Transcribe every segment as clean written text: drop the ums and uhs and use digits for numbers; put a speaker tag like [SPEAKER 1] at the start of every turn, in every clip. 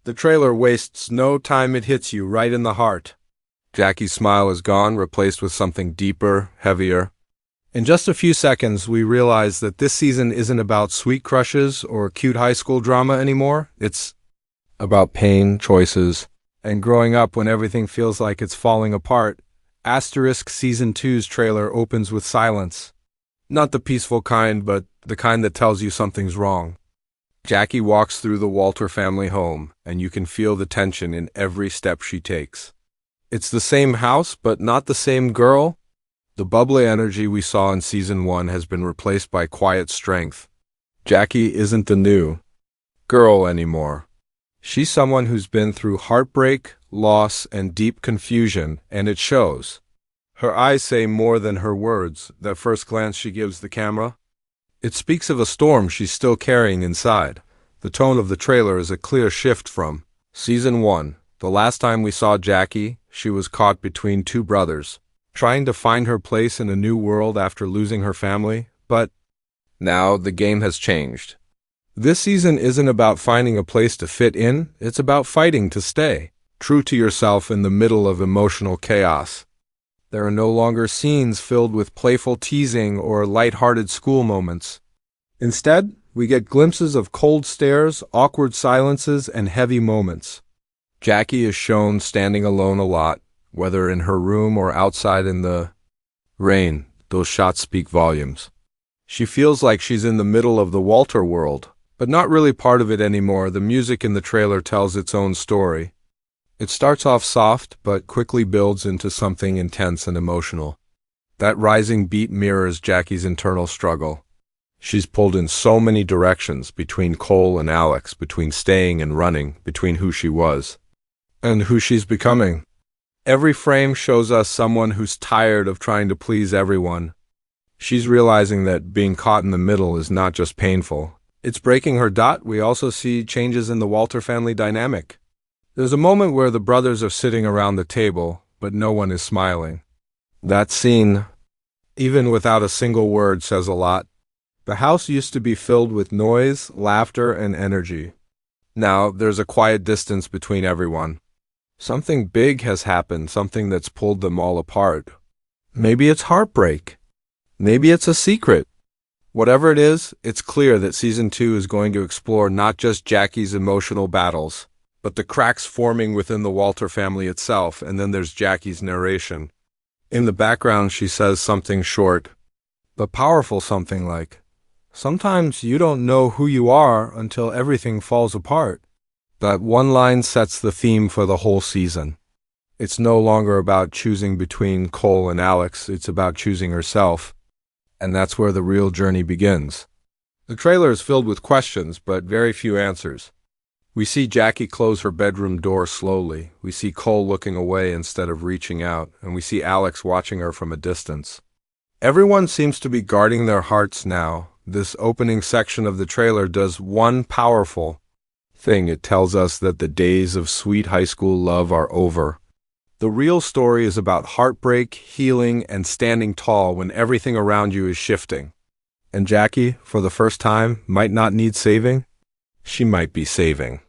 [SPEAKER 1] The trailer wastes no time, it hits you right in the heart. Jackie's smile is gone, replaced with something deeper, heavier. In just a few seconds, we realize that this season isn't about sweet crushes or cute high school drama anymore. It's about pain, choices, and growing up when everything feels like it's falling apart. Asterisk Season two's trailer opens with silence. Not the peaceful kind, but the kind that tells you something's wrong. Jackie walks through the Walter family home, and you can feel the tension in every step she takes. It's the same house, but not the same girl. The bubbly energy we saw in Season 1 has been replaced by quiet strength. Jackie isn't the new girl anymore. She's someone who's been through heartbreak, loss, and deep confusion, and it shows. Her eyes say more than her words, that first glance she gives the camera. It speaks of a storm she's still carrying inside. The tone of the trailer is a clear shift from Season 1. The last time we saw Jackie, she was caught between two brothers, trying to find her place in a new world after losing her family, but now the game has changed. This season isn't about finding a place to fit in, it's about fighting to stay, true to yourself in the middle of emotional chaos. There are no longer scenes filled with playful teasing or light-hearted school moments. Instead, we get glimpses of cold stares, awkward silences, and heavy moments. Jackie is shown standing alone a lot, whether in her room or outside in the rain. Those shots speak volumes. She feels like she's in the middle of the Walter world, but not really part of it anymore. The music in the trailer tells its own story. It starts off soft, but quickly builds into something intense and emotional. That rising beat mirrors Jackie's internal struggle. She's pulled in so many directions, between Cole and Alex, between staying and running, between who she was and who she's becoming. Every frame shows us someone who's tired of trying to please everyone. She's realizing that being caught in the middle is not just painful. It's breaking her. We also see changes in the Walter family dynamic. There's a moment where the brothers are sitting around the table, but no one is smiling. That scene, even without a single word, says a lot. The house used to be filled with noise, laughter, and energy. Now there's a quiet distance between everyone. Something big has happened, something that's pulled them all apart. Maybe it's heartbreak. Maybe it's a secret. Whatever it is, it's clear that Season 2 is going to explore not just Jackie's emotional battles, but the cracks forming within the Walter family itself, and then there's Jackie's narration. In the background, she says something short, but powerful, something like, "Sometimes you don't know who you are until everything falls apart." That one line sets the theme for the whole season. It's no longer about choosing between Cole and Alex, it's about choosing herself. And that's where the real journey begins. The trailer is filled with questions, but very few answers. We see Jackie close her bedroom door slowly. We see Cole looking away instead of reaching out, and we see Alex watching her from a distance. Everyone seems to be guarding their hearts now. This opening section of the trailer does one powerful thing. It tells us that the days of sweet high school love are over. The real story is about heartbreak, healing, and standing tall when everything around you is shifting. And Jackie, for the first time, might not need saving. She might be saving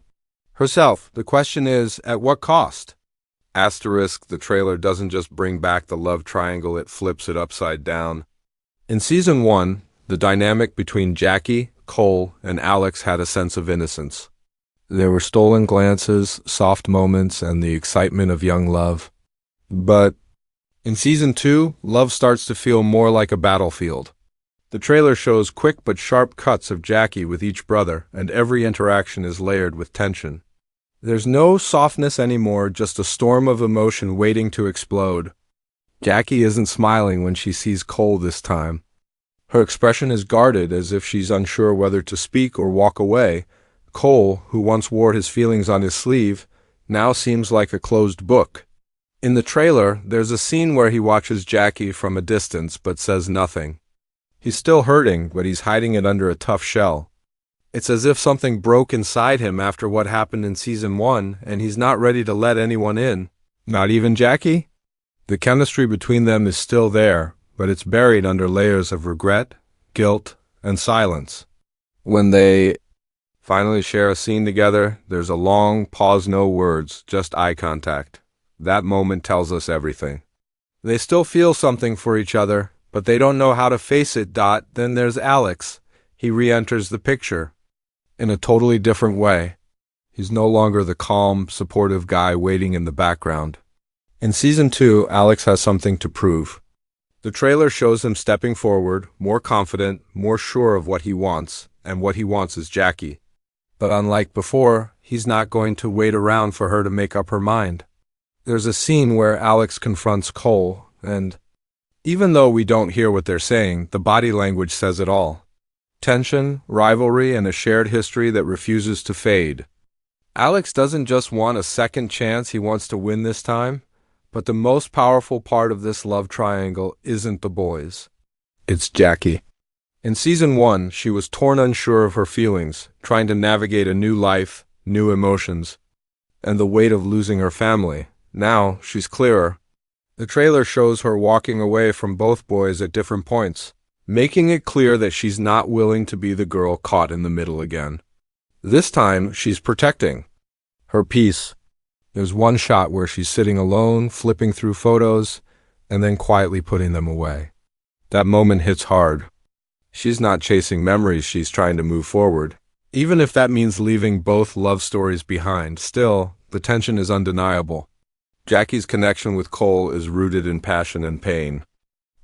[SPEAKER 1] herself. The question is, at what cost? Asterisk, the trailer doesn't just bring back the love triangle, it flips it upside down. In Season 1, the dynamic between Jackie, Cole, and Alex had a sense of innocence. There were stolen glances, soft moments, and the excitement of young love. But in Season 2, love starts to feel more like a battlefield. The trailer shows quick but sharp cuts of Jackie with each brother, and every interaction is layered with tension. There's no softness anymore, just a storm of emotion waiting to explode. Jackie isn't smiling when she sees Cole this time. Her expression is guarded, as if she's unsure whether to speak or walk away. Cole, who once wore his feelings on his sleeve, now seems like a closed book. In the trailer, there's a scene where he watches Jackie from a distance but says nothing. He's still hurting, but he's hiding it under a tough shell. It's as if something broke inside him after what happened in Season 1, and he's not ready to let anyone in. Not even Jackie? The chemistry between them is still there, but it's buried under layers of regret, guilt, and silence. When they Finally share a scene together. There's a long pause, no words, just eye contact. That moment tells us everything. They still feel something for each other, but they don't know how to face it. Then there's Alex. He re-enters the picture in a totally different way. He's no longer the calm, supportive guy waiting in the background. In season 2, Alex has something to prove. The trailer shows him stepping forward, more confident, more sure of what he wants, and what he wants is Jackie. But unlike before, he's not going to wait around for her to make up her mind. There's a scene where Alex confronts Cole, and even though we don't hear what they're saying, the body language says it all. Tension, rivalry, and a shared history that refuses to fade. Alex doesn't just want a second chance, he wants to win this time. But the most powerful part of this love triangle isn't the boys. It's Jackie. In season 1, she was torn, unsure of her feelings, trying to navigate a new life, new emotions, and the weight of losing her family. Now, she's clearer. The trailer shows her walking away from both boys at different points, making it clear that she's not willing to be the girl caught in the middle again. This time, she's protecting her peace. There's one shot where she's sitting alone, flipping through photos, and then quietly putting them away. That moment hits hard. She's not chasing memories, she's trying to move forward. Even if that means leaving both love stories behind, still, the tension is undeniable. Jackie's connection with Cole is rooted in passion and pain.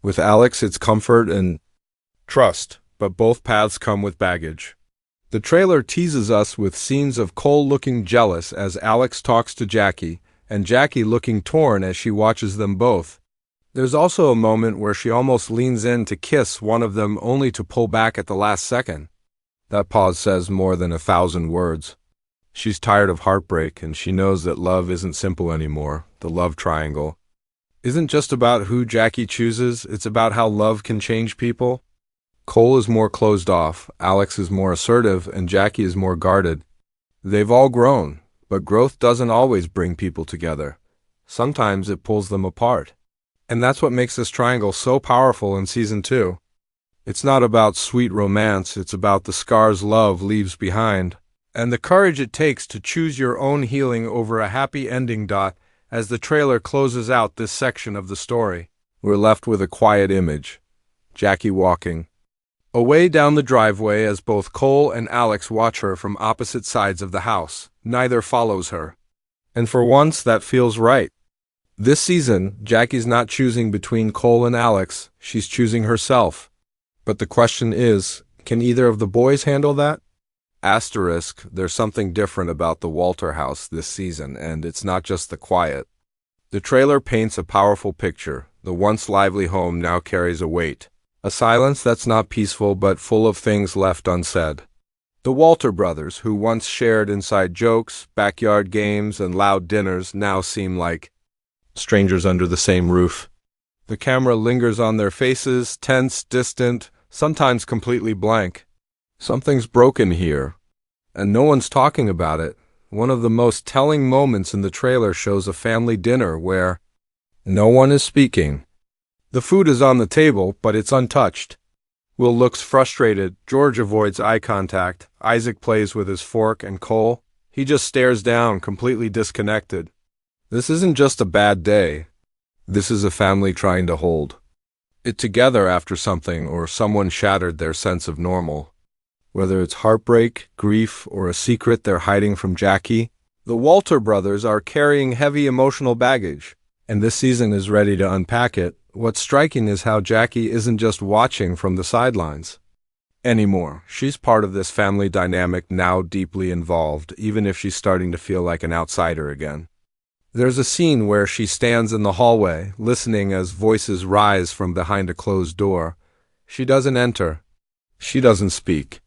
[SPEAKER 1] With Alex, it's comfort and trust, but both paths come with baggage. The trailer teases us with scenes of Cole looking jealous as Alex talks to Jackie, and Jackie looking torn as she watches them both. There's also a moment where she almost leans in to kiss one of them only to pull back at the last second. That pause says more than 1,000 words. She's tired of heartbreak, and she knows that love isn't simple anymore. The love triangle isn't just about who Jackie chooses, it's about how love can change people. Cole is more closed off, Alex is more assertive, and Jackie is more guarded. They've all grown, but growth doesn't always bring people together. Sometimes it pulls them apart. And that's what makes this triangle so powerful in season 2. It's not about sweet romance, it's about the scars love leaves behind, and the courage it takes to choose your own healing over a happy ending. As the trailer closes out this section of the story, we're left with a quiet image. Jackie walking away down the driveway as both Cole and Alex watch her from opposite sides of the house. Neither follows her. And for once, that feels right. This season, Jackie's not choosing between Cole and Alex, she's choosing herself. But the question is, can either of the boys handle that? Asterisk, there's something different about the Walter house this season, and it's not just the quiet. The trailer paints a powerful picture. The once lively home now carries a weight. A silence that's not peaceful but full of things left unsaid. The Walter brothers, who once shared inside jokes, backyard games, and loud dinners, now seem like strangers under the same roof. The camera lingers on their faces, tense, distant, sometimes completely blank. Something's broken here, and no one's talking about it. One of the most telling moments in the trailer shows a family dinner where no one is speaking. The food is on the table, but it's untouched. Will looks frustrated, George avoids eye contact, Isaac plays with his fork, and Cole, he just stares down, completely disconnected. This isn't just a bad day. This is a family trying to hold it together after something or someone shattered their sense of normal. Whether it's heartbreak, grief, or a secret they're hiding from Jackie, the Walter brothers are carrying heavy emotional baggage, and this season is ready to unpack it. What's striking is how Jackie isn't just watching from the sidelines anymore. She's part of this family dynamic, now deeply involved, even if she's starting to feel like an outsider again. There's a scene where she stands in the hallway, listening as voices rise from behind a closed door. She doesn't enter. She doesn't speak.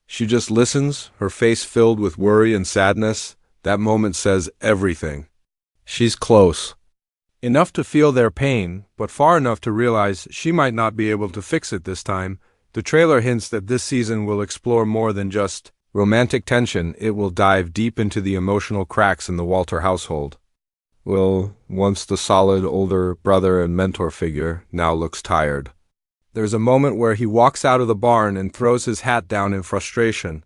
[SPEAKER 1] She just listens, her face filled with worry and sadness. That moment says everything. She's close. Enough to feel their pain, but far enough to realize she might not be able to fix it this time. The trailer hints that this season will explore more than just romantic tension. It will dive deep into the emotional cracks in the Walter household. Will, once the solid older brother and mentor figure, now looks tired. There's a moment where he walks out of the barn and throws his hat down in frustration.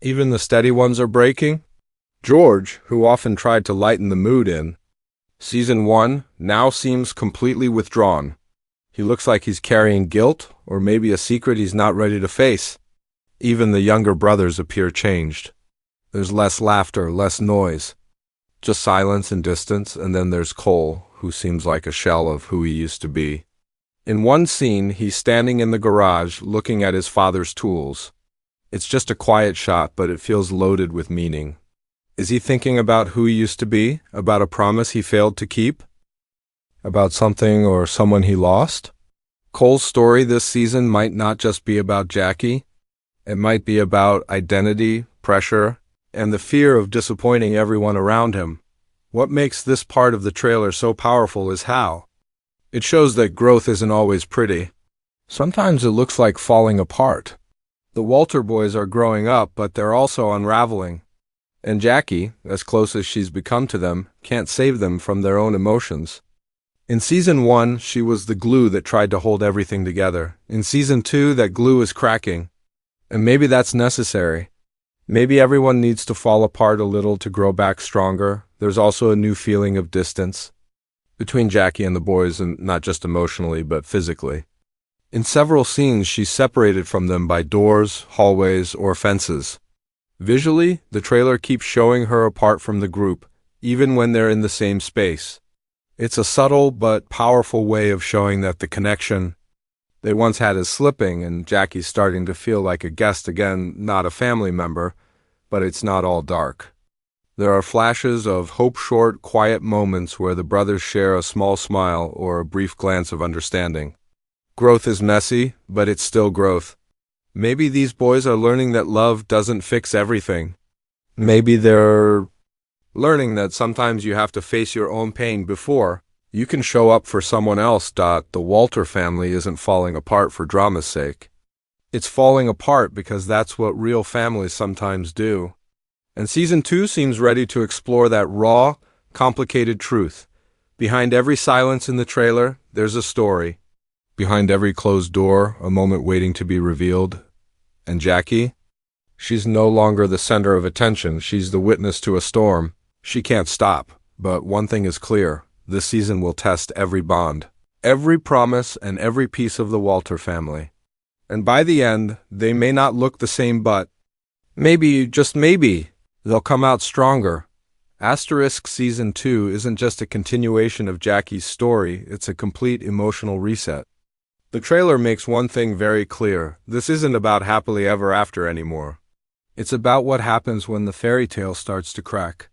[SPEAKER 1] Even the steady ones are breaking? George, who often tried to lighten the mood in Season 1, now seems completely withdrawn. He looks like he's carrying guilt, or maybe a secret he's not ready to face. Even the younger brothers appear changed. There's less laughter, less noise. Just silence and distance, and then there's Cole, who seems like a shell of who he used to be. In one scene, he's standing in the garage looking at his father's tools. It's just a quiet shot, but it feels loaded with meaning. Is he thinking about who he used to be? About a promise he failed to keep? About something or someone he lost? Cole's story this season might not just be about Jackie. It might be about identity, pressure, and the fear of disappointing everyone around him. What makes this part of the trailer so powerful is how it shows that growth isn't always pretty. Sometimes it looks like falling apart. The Walter boys are growing up, but they're also unraveling. And Jackie, as close as she's become to them, can't save them from their own emotions. In Season 1, she was the glue that tried to hold everything together. In Season 2, that glue is cracking. And maybe that's necessary. Maybe everyone needs to fall apart a little to grow back stronger. There's also a new feeling of distance between Jackie and the boys, and not just emotionally, but physically. In several scenes, she's separated from them by doors, hallways, or fences. Visually, the trailer keeps showing her apart from the group, even when they're in the same space. It's a subtle but powerful way of showing that the connection they once had is slipping, and Jackie's starting to feel like a guest again, not a family member, but it's not all dark. There are flashes of hope-short, quiet moments where the brothers share a small smile or a brief glance of understanding. Growth is messy, but it's still growth. Maybe these boys are learning that love doesn't fix everything. Maybe they're learning that sometimes you have to face your own pain before you can show up for someone else. The Walter family isn't falling apart for drama's sake. It's falling apart because that's what real families sometimes do. And Season 2 seems ready to explore that raw, complicated truth. Behind every silence in the trailer, there's a story. Behind every closed door, a moment waiting to be revealed. And Jackie? She's no longer the center of attention. She's the witness to a storm. She can't stop. But one thing is clear. This season will test every bond, every promise, and every piece of the Walter family. And by the end, they may not look the same, but maybe, just maybe, they'll come out stronger. Season 2 isn't just a continuation of Jackie's story, it's a complete emotional reset. The trailer makes one thing very clear. This isn't about happily ever after anymore. It's about what happens when the fairy tale starts to crack.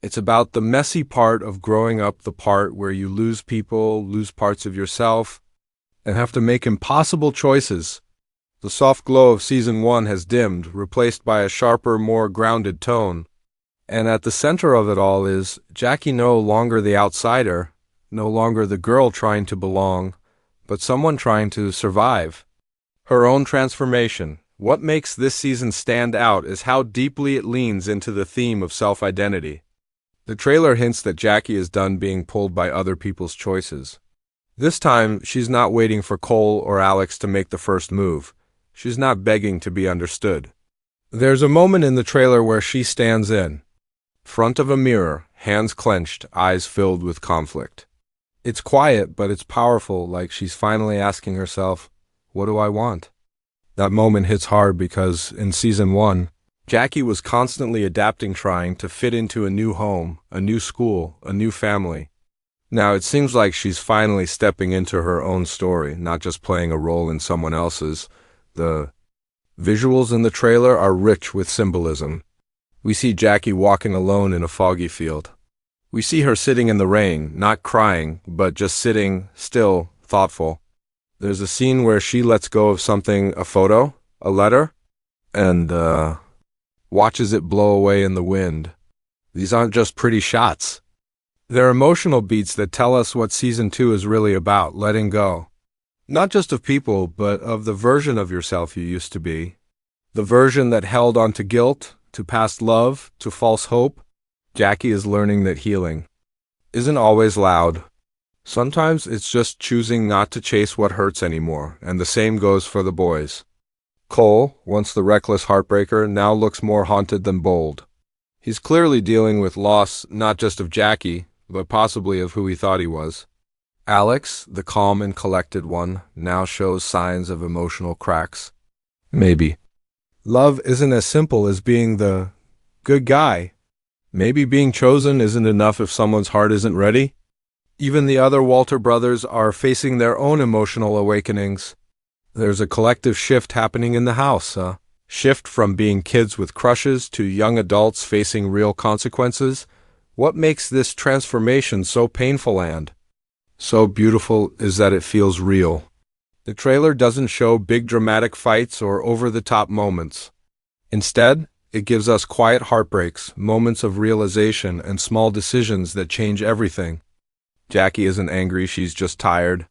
[SPEAKER 1] It's about the messy part of growing up, the part where you lose people, lose parts of yourself, and have to make impossible choices. The soft glow of Season 1 has dimmed, replaced by a sharper, more grounded tone. And at the center of it all is Jackie, no longer the outsider, no longer the girl trying to belong, but someone trying to survive. Her own transformation. What makes this season stand out is how deeply it leans into the theme of self-identity. The trailer hints that Jackie is done being pulled by other people's choices. This time, she's not waiting for Cole or Alex to make the first move. She's not begging to be understood. There's a moment in the trailer where she stands in front of a mirror, hands clenched, eyes filled with conflict. It's quiet, but it's powerful, like she's finally asking herself, what do I want? That moment hits hard because, in Season 1, Jackie was constantly adapting, trying to fit into a new home, a new school, a new family. Now it seems like she's finally stepping into her own story, not just playing a role in someone else's. The visuals in the trailer are rich with symbolism. We see Jackie walking alone in a foggy field. We see her sitting in the rain, not crying, but just sitting, still, thoughtful. There's a scene where she lets go of something, a photo, a letter, and watches it blow away in the wind. These aren't just pretty shots. They're emotional beats that tell us what Season 2 is really about, letting go. Not just of people, but of the version of yourself you used to be. The version that held on to guilt, to past love, to false hope. Jackie is learning that healing isn't always loud. Sometimes it's just choosing not to chase what hurts anymore, and the same goes for the boys. Cole, once the reckless heartbreaker, now looks more haunted than bold. He's clearly dealing with loss not just of Jackie, but possibly of who he thought he was. Alex, the calm and collected one, now shows signs of emotional cracks. Maybe love isn't as simple as being the good guy. Maybe being chosen isn't enough if someone's heart isn't ready. Even the other Walter brothers are facing their own emotional awakenings. There's a collective shift happening in the house, a shift from being kids with crushes to young adults facing real consequences. What makes this transformation so painful and so beautiful is that it feels real. The trailer doesn't show big dramatic fights or over-the-top moments. Instead, it gives us quiet heartbreaks, moments of realization, and small decisions that change everything. Jackie isn't angry, she's just tired.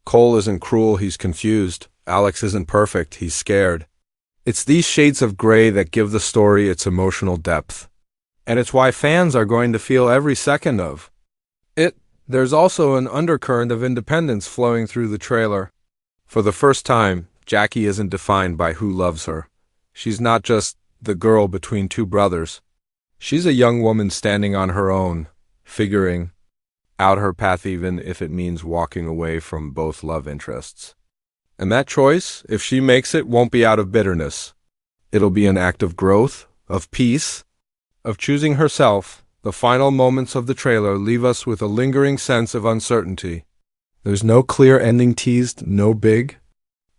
[SPEAKER 1] Cole isn't cruel, he's confused. Alex isn't perfect, he's scared. It's these shades of gray that give the story its emotional depth. And it's why fans are going to feel every second of it. There's also an undercurrent of independence flowing through the trailer. For the first time, Jackie isn't defined by who loves her. She's not just the girl between two brothers. She's a young woman standing on her own, figuring out her path even if it means walking away from both love interests. And that choice, if she makes it, won't be out of bitterness. It'll be an act of growth, of peace, of choosing herself. The final moments of the trailer leave us with a lingering sense of uncertainty. There's no clear ending teased, no big,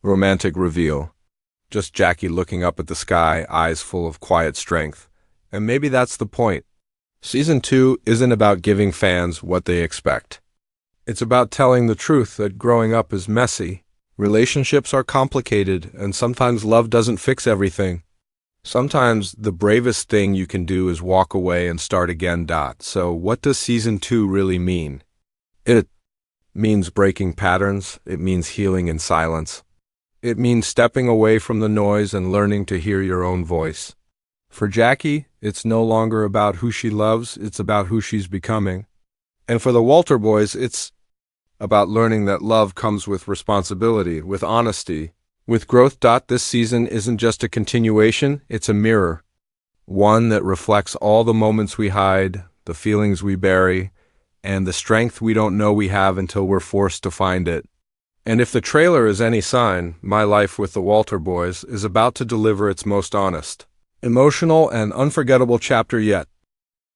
[SPEAKER 1] romantic reveal. Just Jackie looking up at the sky, eyes full of quiet strength. And maybe that's the point. Season 2 isn't about giving fans what they expect. It's about telling the truth that growing up is messy. Relationships are complicated, and sometimes love doesn't fix everything. Sometimes the bravest thing you can do is walk away and start again. So what does Season 2 really mean? It means breaking patterns. It means healing in silence. It means stepping away from the noise and learning to hear your own voice. For Jackie, it's no longer about who she loves, it's about who she's becoming. And for the Walter boys, it's about learning that love comes with responsibility, with honesty, with growth. This season isn't just a continuation, it's a mirror. One that reflects all the moments we hide, the feelings we bury, and the strength we don't know we have until we're forced to find it. And if the trailer is any sign, My Life with the Walter Boys is about to deliver its most honest, emotional, and unforgettable chapter yet.